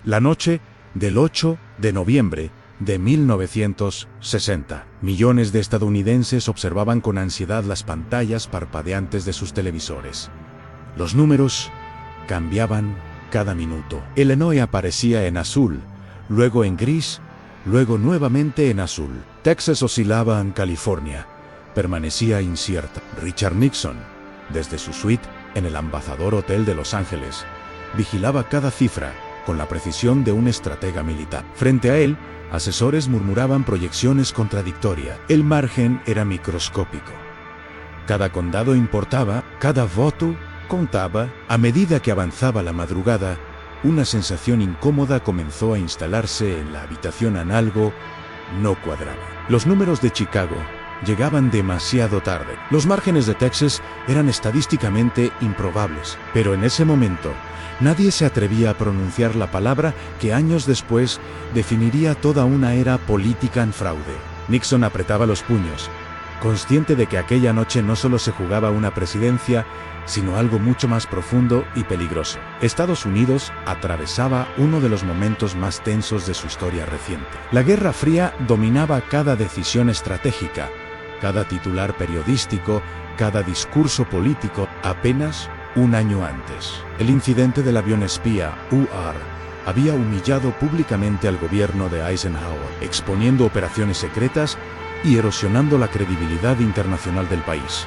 La noche del 8 de noviembre de 1960. Millones de estadounidenses observaban con ansiedad las pantallas parpadeantes de sus televisores. Los números cambiaban cada minuto. Illinois aparecía en azul, luego en gris, luego nuevamente en azul. Texas oscilaba en California. Permanecía incierta. Richard Nixon, desde su suite en el Ambassador Hotel de Los Ángeles, vigilaba cada cifra con la precisión de un estratega militar. Frente a él, asesores murmuraban proyecciones contradictorias. El margen era microscópico. Cada condado importaba, cada voto contaba. A medida que avanzaba la madrugada, una sensación incómoda comenzó a instalarse en la habitación. Algo no cuadraba. Los números de Chicago llegaban demasiado tarde. Los márgenes de Texas eran estadísticamente improbables, pero en ese momento nadie se atrevía a pronunciar la palabra que años después definiría toda una era política en fraude. Nixon apretaba los puños, consciente de que aquella noche no solo se jugaba una presidencia, sino algo mucho más profundo y peligroso. Estados Unidos atravesaba uno de los momentos más tensos de su historia reciente. La Guerra Fría dominaba cada decisión estratégica, cada titular periodístico, cada discurso político. Apenas un año antes, el incidente del avión espía UR había humillado públicamente al gobierno de Eisenhower, exponiendo operaciones secretas y erosionando la credibilidad internacional del país.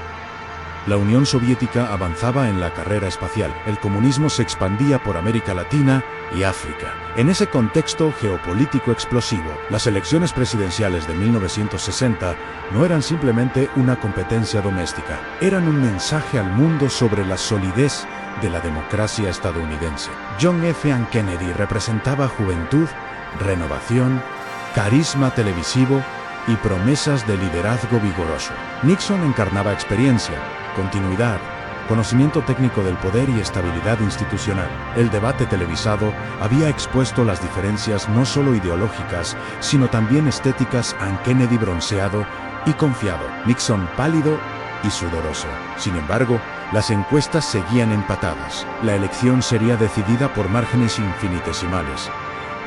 La Unión Soviética avanzaba en la carrera espacial. El comunismo se expandía por América Latina y África. En ese contexto geopolítico explosivo, las elecciones presidenciales de 1960 no eran simplemente una competencia doméstica. Eran un mensaje al mundo sobre la solidez de la democracia estadounidense. John F. Kennedy representaba juventud, renovación, carisma televisivo y promesas de liderazgo vigoroso. Nixon encarnaba experiencia, continuidad, conocimiento técnico del poder y estabilidad institucional. El debate televisado había expuesto las diferencias no solo ideológicas, sino también estéticas. Kennedy bronceado y confiado, Nixon pálido y sudoroso. Sin embargo, las encuestas seguían empatadas. La elección sería decidida por márgenes infinitesimales,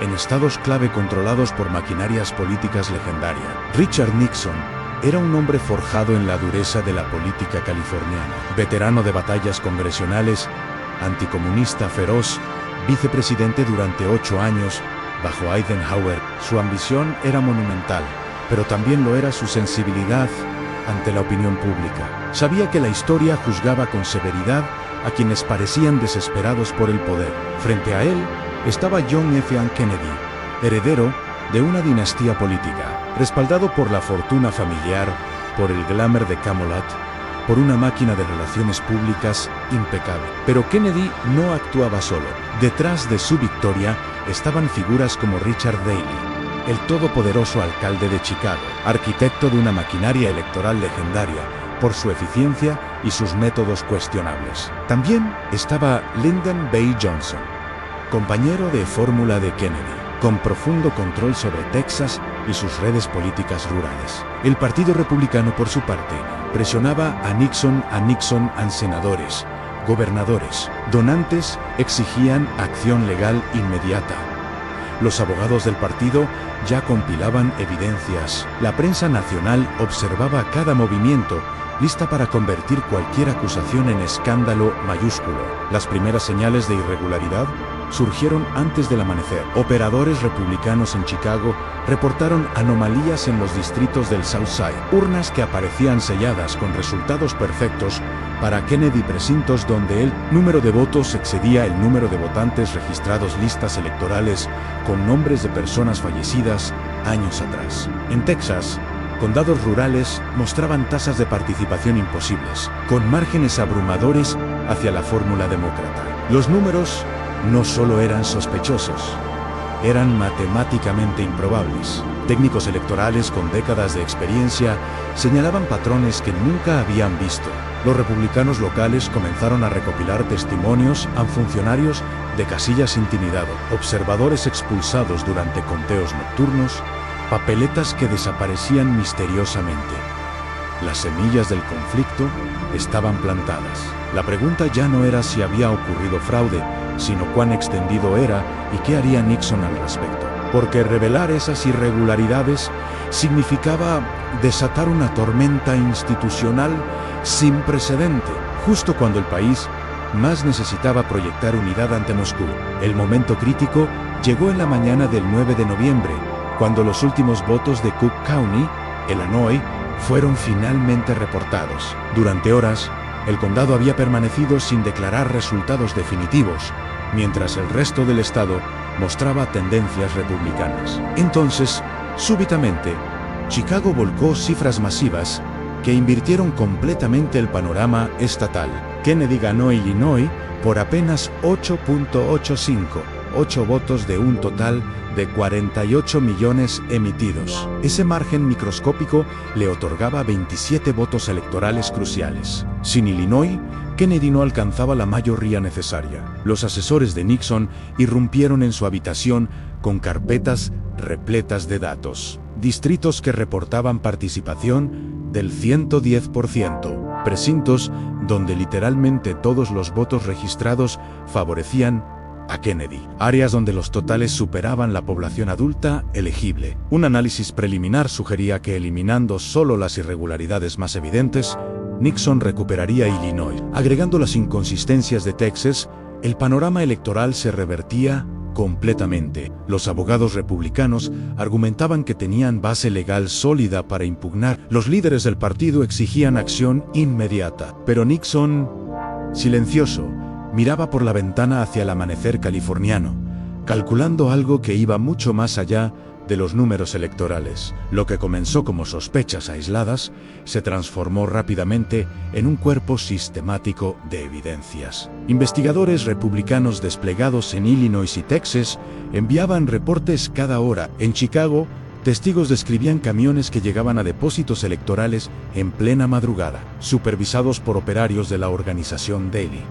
en estados clave controlados por maquinarias políticas legendarias. Richard Nixon era un hombre forjado en la dureza de la política californiana, veterano de batallas congresionales, anticomunista feroz, vicepresidente durante 8 años bajo Eisenhower. Su ambición era monumental, pero también lo era su sensibilidad ante la opinión pública. Sabía que la historia juzgaba con severidad a quienes parecían desesperados por el poder. Frente a él estaba John F. Kennedy, heredero de una dinastía política, respaldado por la fortuna familiar, por el glamour de Camelot, por una máquina de relaciones públicas impecable. Pero Kennedy no actuaba solo. Detrás de su victoria estaban figuras como Richard Daley, el todopoderoso alcalde de Chicago, arquitecto de una maquinaria electoral legendaria por su eficiencia y sus métodos cuestionables. También estaba Lyndon B. Johnson, compañero de fórmula de Kennedy, con profundo control sobre Texas y sus redes políticas rurales. El Partido Republicano, por su parte, presionaba a Nixon a senadores, gobernadores. Donantes exigían acción legal inmediata. Los abogados del partido ya compilaban evidencias. La prensa nacional observaba cada movimiento, lista para convertir cualquier acusación en escándalo mayúsculo. Las primeras señales de irregularidad surgieron antes del amanecer. Operadores republicanos en Chicago reportaron anomalías en los distritos del South Side. Urnas que aparecían selladas con resultados perfectos para Kennedy, precintos donde el número de votos excedía el número de votantes registrados, listas electorales con nombres de personas fallecidas años atrás. En Texas, condados rurales mostraban tasas de participación imposibles, con márgenes abrumadores hacia la fórmula demócrata. Los números no solo eran sospechosos, eran matemáticamente improbables. Técnicos electorales con décadas de experiencia señalaban patrones que nunca habían visto. Los republicanos locales comenzaron a recopilar testimonios a funcionarios de casillas intimidados, observadores expulsados durante conteos nocturnos, papeletas que desaparecían misteriosamente. Las semillas del conflicto estaban plantadas. La pregunta ya no era si había ocurrido fraude, sino cuán extendido era y qué haría Nixon al respecto. Porque revelar esas irregularidades significaba desatar una tormenta institucional sin precedente, justo cuando el país más necesitaba proyectar unidad ante Moscú. El momento crítico llegó en la mañana del 9 de noviembre, cuando los últimos votos de Cook County, Illinois, fueron finalmente reportados. Durante horas, el condado había permanecido sin declarar resultados definitivos, mientras el resto del estado mostraba tendencias republicanas. Entonces, súbitamente, Chicago volcó cifras masivas que invirtieron completamente el panorama estatal. Kennedy ganó Illinois por apenas 8.8 votos de un total de 48 millones emitidos. Ese margen microscópico le otorgaba 27 votos electorales cruciales. Sin Illinois, Kennedy no alcanzaba la mayoría necesaria. Los asesores de Nixon irrumpieron en su habitación con carpetas repletas de datos. Distritos que reportaban participación del 110%. Precintos donde literalmente todos los votos registrados favorecían a Kennedy. Áreas donde los totales superaban la población adulta elegible. Un análisis preliminar sugería que eliminando solo las irregularidades más evidentes, Nixon recuperaría Illinois. Agregando las inconsistencias de Texas, el panorama electoral se revertía completamente. Los abogados republicanos argumentaban que tenían base legal sólida para impugnar. Los líderes del partido exigían acción inmediata. Pero Nixon, silencioso, miraba por la ventana hacia el amanecer californiano, calculando algo que iba mucho más allá de los números electorales. Lo que comenzó como sospechas aisladas se transformó rápidamente en un cuerpo sistemático de evidencias. Investigadores republicanos desplegados en Illinois y Texas enviaban reportes cada hora. En Chicago, testigos describían camiones que llegaban a depósitos electorales en plena madrugada, supervisados por operarios de la organización Daley.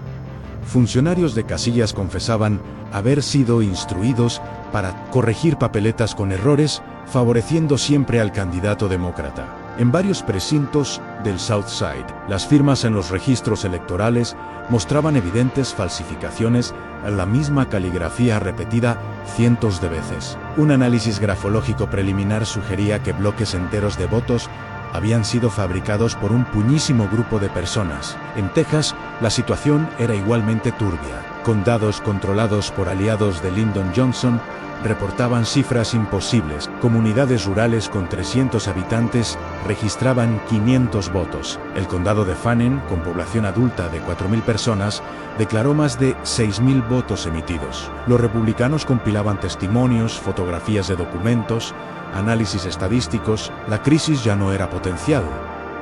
Funcionarios de casillas confesaban haber sido instruidos para corregir papeletas con errores, favoreciendo siempre al candidato demócrata. En varios precintos del South Side, las firmas en los registros electorales mostraban evidentes falsificaciones a la misma caligrafía repetida cientos de veces. Un análisis grafológico preliminar sugería que bloques enteros de votos habían sido fabricados por un puñísimo grupo de personas. En Texas, la situación era igualmente turbia. Condados controlados por aliados de Lyndon Johnson reportaban cifras imposibles. Comunidades rurales con 300 habitantes registraban 500 votos. El condado de Fannin, con población adulta de 4.000 personas, declaró más de 6.000 votos emitidos. Los republicanos compilaban testimonios, fotografías de documentos, análisis estadísticos. La crisis ya no era potencial,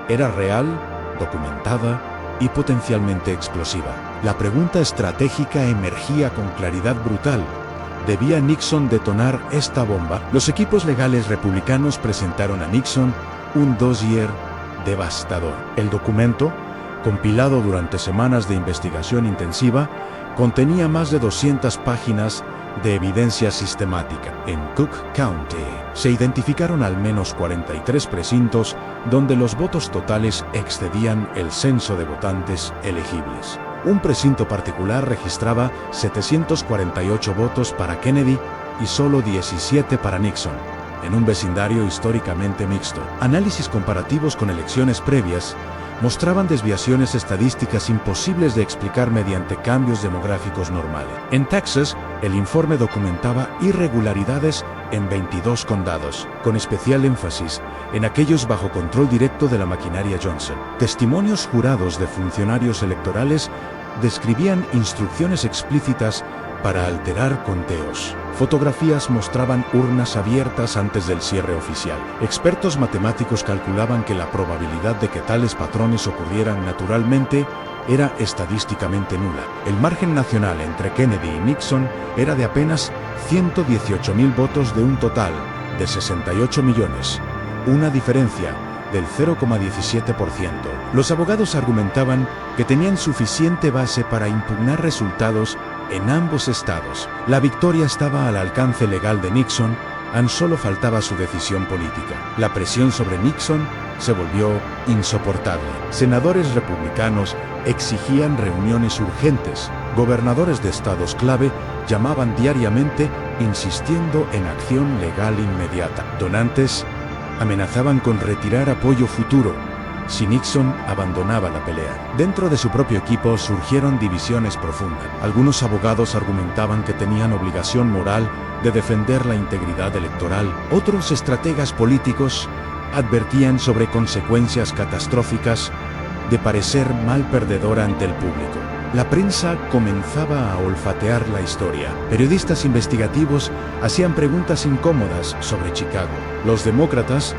era real, documentada y potencialmente explosiva. La pregunta estratégica emergía con claridad brutal. ¿Debía Nixon detonar esta bomba? Los equipos legales republicanos presentaron a Nixon un dossier devastador. El documento, compilado durante semanas de investigación intensiva, contenía más de 200 páginas de evidencia sistemática. En Cook County se identificaron al menos 43 precintos donde los votos totales excedían el censo de votantes elegibles. Un precinto particular registraba 748 votos para Kennedy y solo 17 para Nixon, en un vecindario históricamente mixto. Análisis comparativos con elecciones previas mostraban desviaciones estadísticas imposibles de explicar mediante cambios demográficos normales. En Texas, el informe documentaba irregularidades en 22 condados, con especial énfasis en aquellos bajo control directo de la maquinaria Johnson. Testimonios jurados de funcionarios electorales describían instrucciones explícitas para alterar conteos. Fotografías mostraban urnas abiertas antes del cierre oficial. Expertos matemáticos calculaban que la probabilidad de que tales patrones ocurrieran naturalmente era estadísticamente nula. El margen nacional entre Kennedy y Nixon era de apenas 118.000 votos de un total de 68 millones, una diferencia del 0,17%. Los abogados argumentaban que tenían suficiente base para impugnar resultados en ambos estados. La victoria estaba al alcance legal de Nixon, tan solo faltaba su decisión política. La presión sobre Nixon se volvió insoportable. Senadores republicanos exigían reuniones urgentes. Gobernadores de estados clave llamaban diariamente insistiendo en acción legal inmediata. Donantes amenazaban con retirar apoyo futuro si Nixon abandonaba la pelea. Dentro de su propio equipo surgieron divisiones profundas. Algunos abogados argumentaban que tenían obligación moral de defender la integridad electoral. Otros estrategas políticos advertían sobre consecuencias catastróficas de parecer mal perdedor ante el público. La prensa comenzaba a olfatear la historia. Periodistas investigativos hacían preguntas incómodas sobre Chicago. Los demócratas,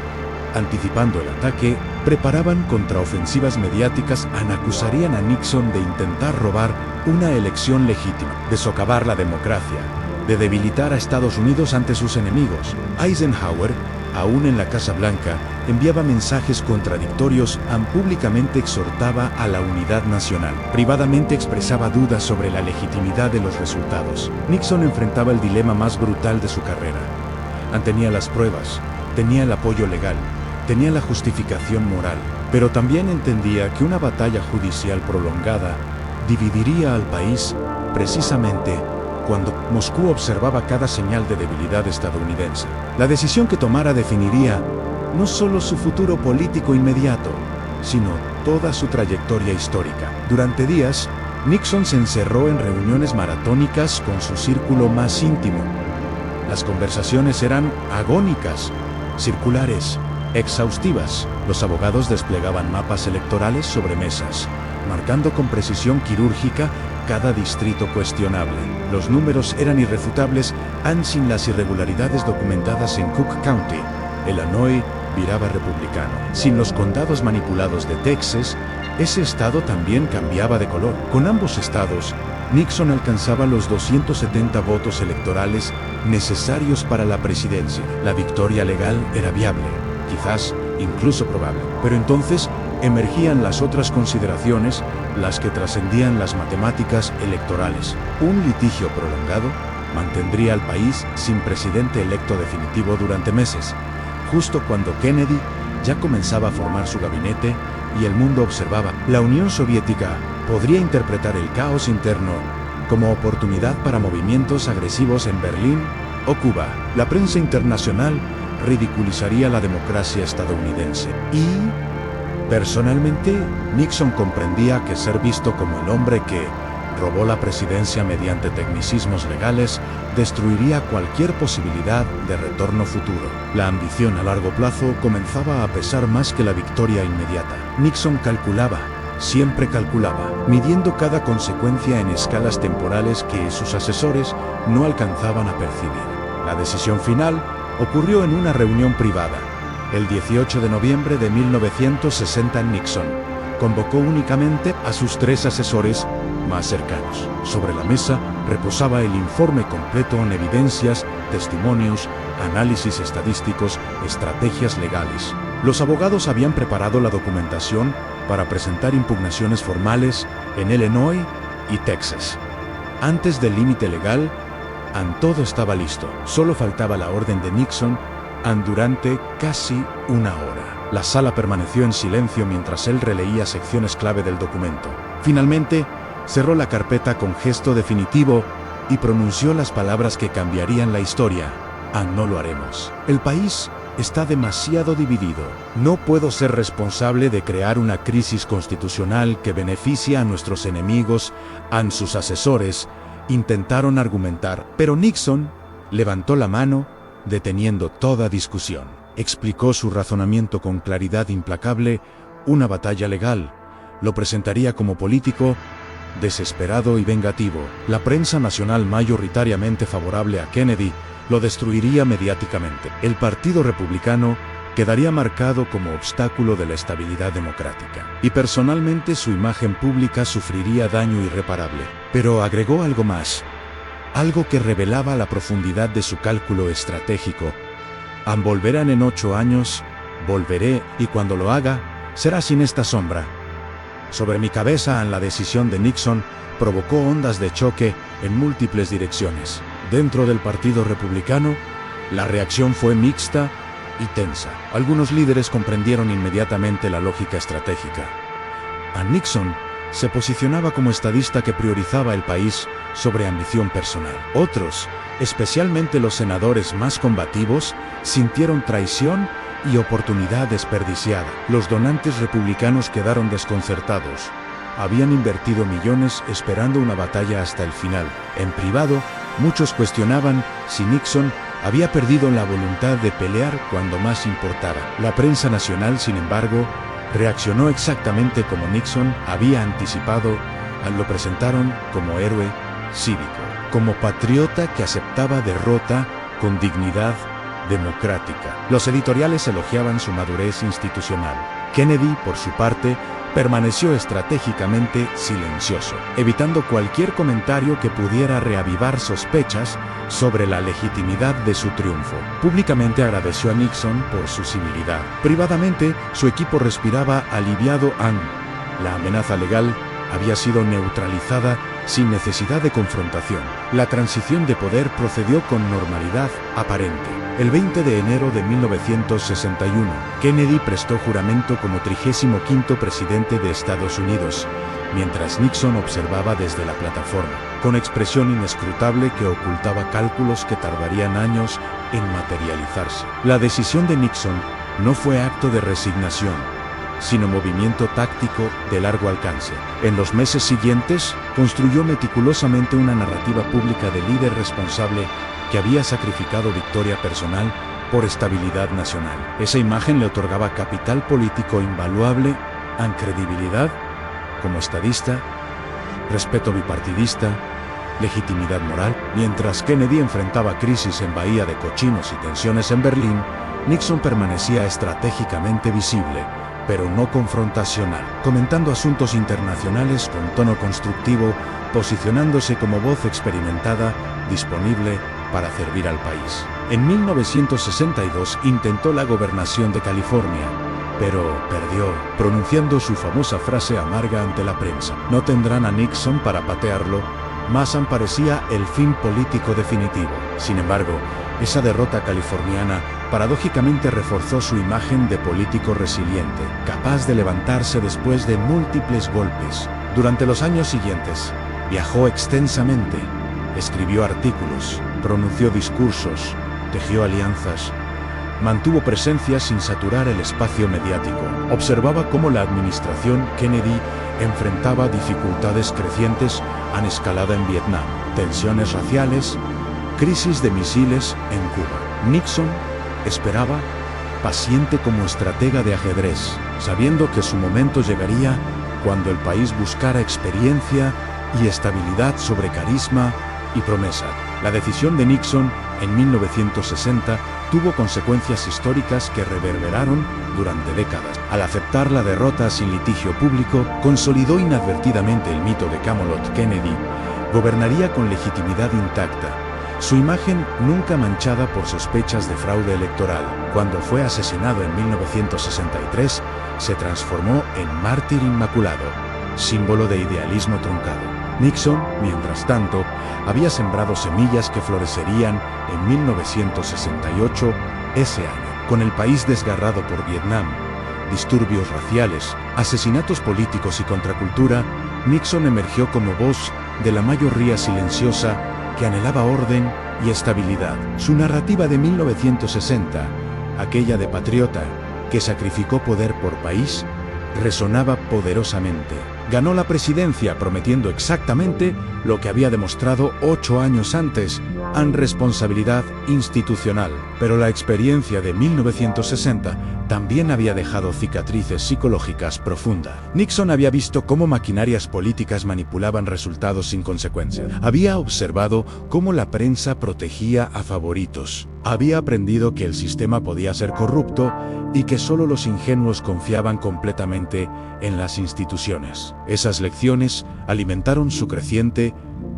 anticipando el ataque, preparaban contraofensivas mediáticas. Acusarían a Nixon de intentar robar una elección legítima, de socavar la democracia, de debilitar a Estados Unidos ante sus enemigos. Eisenhower, aún en la Casa Blanca, enviaba mensajes contradictorios. Públicamente exhortaba a la unidad nacional. Privadamente expresaba dudas sobre la legitimidad de los resultados. Nixon enfrentaba el dilema más brutal de su carrera. Tenía las pruebas, tenía el apoyo legal, tenía la justificación moral, pero también entendía que una batalla judicial prolongada dividiría al país precisamente cuando Moscú observaba cada señal de debilidad estadounidense. La decisión que tomara definiría no solo su futuro político inmediato, sino toda su trayectoria histórica. Durante días, Nixon se encerró en reuniones maratónicas con su círculo más íntimo. Las conversaciones eran agónicas, circulares, exhaustivas. Los abogados desplegaban mapas electorales sobre mesas, marcando con precisión quirúrgica cada distrito cuestionable. Los números eran irrefutables, sin las irregularidades documentadas en Cook County. Illinois viraba republicano. Sin los condados manipulados de Texas, ese estado también cambiaba de color. Con ambos estados, Nixon alcanzaba los 270 votos electorales necesarios para la presidencia. La victoria legal era viable, quizás incluso probable. Pero entonces emergían las otras consideraciones, las que trascendían las matemáticas electorales. Un litigio prolongado mantendría al país sin presidente electo definitivo durante meses, justo cuando Kennedy ya comenzaba a formar su gabinete y el mundo observaba. La Unión Soviética podría interpretar el caos interno como oportunidad para movimientos agresivos en Berlín o Cuba. La prensa internacional ridiculizaría la democracia estadounidense. Y, personalmente, Nixon comprendía que ser visto como el hombre que robó la presidencia mediante tecnicismos legales destruiría cualquier posibilidad de retorno futuro. La ambición a largo plazo comenzaba a pesar más que la victoria inmediata. Nixon calculaba, siempre calculaba, midiendo cada consecuencia en escalas temporales que sus asesores no alcanzaban a percibir. La decisión final ocurrió en una reunión privada. El 18 de noviembre de 1960 Nixon convocó únicamente a sus 3 asesores más cercanos. Sobre la mesa reposaba el informe completo en evidencias, testimonios, análisis estadísticos, estrategias legales. Los abogados habían preparado la documentación para presentar impugnaciones formales en Illinois y Texas. Antes del límite legal, todo estaba listo. Solo faltaba la orden de Nixon durante casi una hora. La sala permaneció en silencio mientras él releía secciones clave del documento. Finalmente, cerró la carpeta con gesto definitivo y pronunció las palabras que cambiarían la historia. No lo haremos. El país está demasiado dividido. No puedo ser responsable de crear una crisis constitucional que beneficie a nuestros enemigos. Sus asesores intentaron argumentar, pero Nixon levantó la mano, deteniendo toda discusión. Explicó su razonamiento con claridad implacable. Una batalla legal lo presentaría como político desesperado y vengativo. La prensa nacional mayoritariamente favorable a Kennedy lo destruiría mediáticamente. El Partido Republicano quedaría marcado como obstáculo de la estabilidad democrática. Y personalmente su imagen pública sufriría daño irreparable. Pero agregó algo más, algo que revelaba la profundidad de su cálculo estratégico. Volverán en 8 años, volveré, y cuando lo haga, será sin esta sombra sobre mi cabeza. La decisión de Nixon provocó ondas de choque en múltiples direcciones. Dentro del Partido Republicano, la reacción fue mixta. y tensa. Algunos líderes comprendieron inmediatamente la lógica estratégica. A Nixon se posicionaba como estadista que priorizaba el país sobre ambición personal. Otros, especialmente los senadores más combativos, sintieron traición y oportunidad desperdiciada. Los donantes republicanos quedaron desconcertados. Habían invertido millones esperando una batalla hasta el final. En privado, muchos cuestionaban si Nixon había perdido la voluntad de pelear cuando más importaba. La prensa nacional, sin embargo, reaccionó exactamente como Nixon había anticipado. Lo presentaron como héroe cívico, como patriota que aceptaba derrota con dignidad democrática. Los editoriales elogiaban su madurez institucional. Kennedy, por su parte, permaneció estratégicamente silencioso, evitando cualquier comentario que pudiera reavivar sospechas sobre la legitimidad de su triunfo. Públicamente agradeció a Nixon por su civilidad. Privadamente, su equipo respiraba aliviado. La amenaza legal había sido neutralizada sin necesidad de confrontación. La transición de poder procedió con normalidad aparente. El 20 de enero de 1961, Kennedy prestó juramento como 35º presidente de Estados Unidos, mientras Nixon observaba desde la plataforma, con expresión inescrutable que ocultaba cálculos que tardarían años en materializarse. La decisión de Nixon no fue acto de resignación, sino movimiento táctico de largo alcance. En los meses siguientes, construyó meticulosamente una narrativa pública de líder responsable que había sacrificado victoria personal por estabilidad nacional. Esa imagen le otorgaba capital político invaluable, credibilidad como estadista, respeto bipartidista, legitimidad moral. Mientras Kennedy enfrentaba crisis en Bahía de Cochinos y tensiones en Berlín, Nixon permanecía estratégicamente visible, pero no confrontacional, comentando asuntos internacionales con tono constructivo, posicionándose como voz experimentada, disponible para servir al país. En 1962 intentó la gobernación de California, pero perdió, pronunciando su famosa frase amarga ante la prensa. No tendrán a Nixon para patearlo. Mason parecía el fin político definitivo. Sin embargo, esa derrota californiana paradójicamente reforzó su imagen de político resiliente, capaz de levantarse después de múltiples golpes. Durante los años siguientes, viajó extensamente, escribió artículos, pronunció discursos, tejió alianzas, mantuvo presencia sin saturar el espacio mediático. Observaba cómo la administración Kennedy enfrentaba dificultades crecientes, han escalado en Vietnam, tensiones raciales, crisis de misiles en Cuba. Nixon esperaba, paciente como estratega de ajedrez, sabiendo que su momento llegaría cuando el país buscara experiencia y estabilidad sobre carisma y promesa. La decisión de Nixon en 1960 tuvo consecuencias históricas que reverberaron durante décadas. Al aceptar la derrota sin litigio público, consolidó inadvertidamente el mito de Camelot. Kennedy gobernaría con legitimidad intacta, su imagen nunca manchada por sospechas de fraude electoral. Cuando fue asesinado en 1963, se transformó en mártir inmaculado, símbolo de idealismo truncado. Nixon, mientras tanto, había sembrado semillas que florecerían en 1968, ese año. Con el país desgarrado por Vietnam, disturbios raciales, asesinatos políticos y contracultura, Nixon emergió como voz de la mayoría silenciosa que anhelaba orden y estabilidad. Su narrativa de 1960, aquella de patriota que sacrificó poder por país, resonaba poderosamente. Ganó la presidencia prometiendo exactamente lo que había demostrado 8 años antes, en responsabilidad institucional. Pero la experiencia de 1960 también había dejado cicatrices psicológicas profundas. Nixon había visto cómo maquinarias políticas manipulaban resultados sin consecuencia. Había observado cómo la prensa protegía a favoritos. Había aprendido que el sistema podía ser corrupto y que solo los ingenuos confiaban completamente en las instituciones. Esas lecciones alimentaron su creciente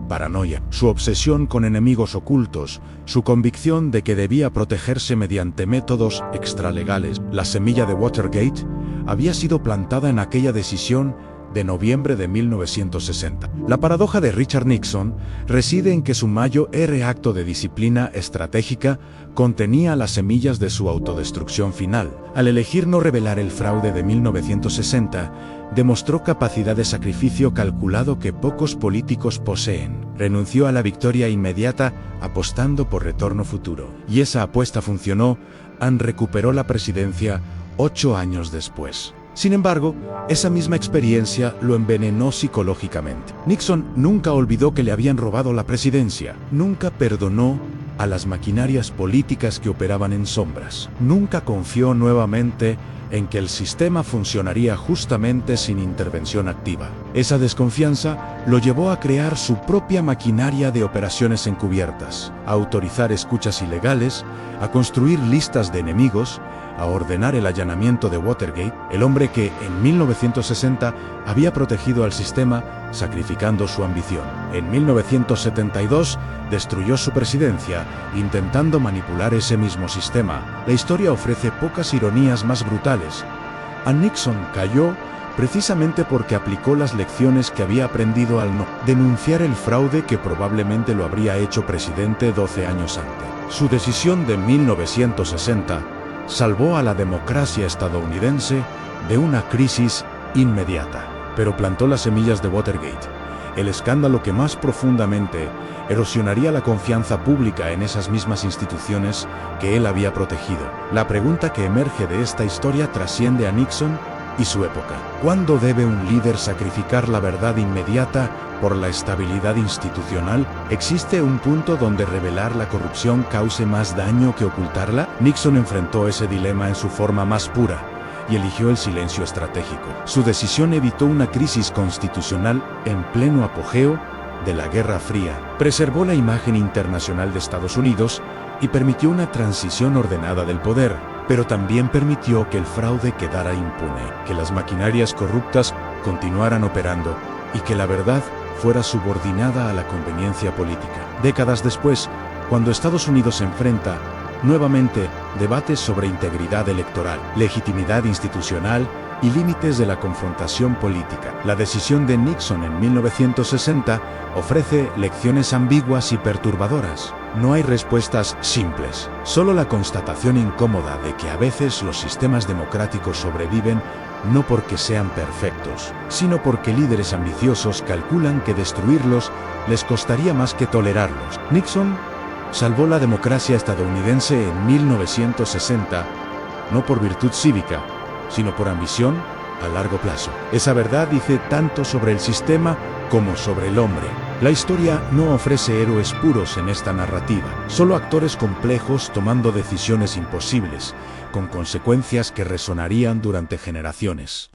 paranoia, su obsesión con enemigos ocultos, su convicción de que debía protegerse mediante métodos extralegales. La semilla de Watergate había sido plantada en aquella decisión de noviembre de 1960. La paradoja de Richard Nixon reside en que su mayor acto de disciplina estratégica contenía las semillas de su autodestrucción final. Al elegir no revelar el fraude de 1960, demostró capacidad de sacrificio calculado que pocos políticos poseen. Renunció a la victoria inmediata apostando por retorno futuro. Y esa apuesta funcionó. Recuperó la presidencia 8 años después. Sin embargo, esa misma experiencia lo envenenó psicológicamente. Nixon nunca olvidó que le habían robado la presidencia. Nunca perdonó a las maquinarias políticas que operaban en sombras. Nunca confió nuevamente en que el sistema funcionaría justamente sin intervención activa. Esa desconfianza lo llevó a crear su propia maquinaria de operaciones encubiertas, a autorizar escuchas ilegales, a construir listas de enemigos, a ordenar el allanamiento de Watergate, el hombre que en 1960 había protegido al sistema sacrificando su ambición. En 1972 destruyó su presidencia intentando manipular ese mismo sistema. La historia ofrece pocas ironías más brutales. A Nixon cayó precisamente porque aplicó las lecciones que había aprendido al no denunciar el fraude que probablemente lo habría hecho presidente 12 años antes. Su decisión de 1960 salvó a la democracia estadounidense de una crisis inmediata, pero plantó las semillas de Watergate, el escándalo que más profundamente erosionaría la confianza pública en esas mismas instituciones que él había protegido. La pregunta que emerge de esta historia trasciende a Nixon y su época. ¿Cuándo debe un líder sacrificar la verdad inmediata por la estabilidad institucional? ¿Existe un punto donde revelar la corrupción cause más daño que ocultarla? Nixon enfrentó ese dilema en su forma más pura y eligió el silencio estratégico. Su decisión evitó una crisis constitucional en pleno apogeo de la Guerra Fría, preservó la imagen internacional de Estados Unidos y permitió una transición ordenada del poder, pero también permitió que el fraude quedara impune, que las maquinarias corruptas continuaran operando y que la verdad fuera subordinada a la conveniencia política. Décadas después, cuando Estados Unidos se enfrenta nuevamente debates sobre integridad electoral, legitimidad institucional y límites de la confrontación política, la decisión de Nixon en 1960 ofrece lecciones ambiguas y perturbadoras. No hay respuestas simples, solo la constatación incómoda de que a veces los sistemas democráticos sobreviven no porque sean perfectos, sino porque líderes ambiciosos calculan que destruirlos les costaría más que tolerarlos. Nixon salvó la democracia estadounidense en 1960, no por virtud cívica, sino por ambición a largo plazo. Esa verdad dice tanto sobre el sistema como sobre el hombre. La historia no ofrece héroes puros en esta narrativa, solo actores complejos tomando decisiones imposibles, con consecuencias que resonarían durante generaciones.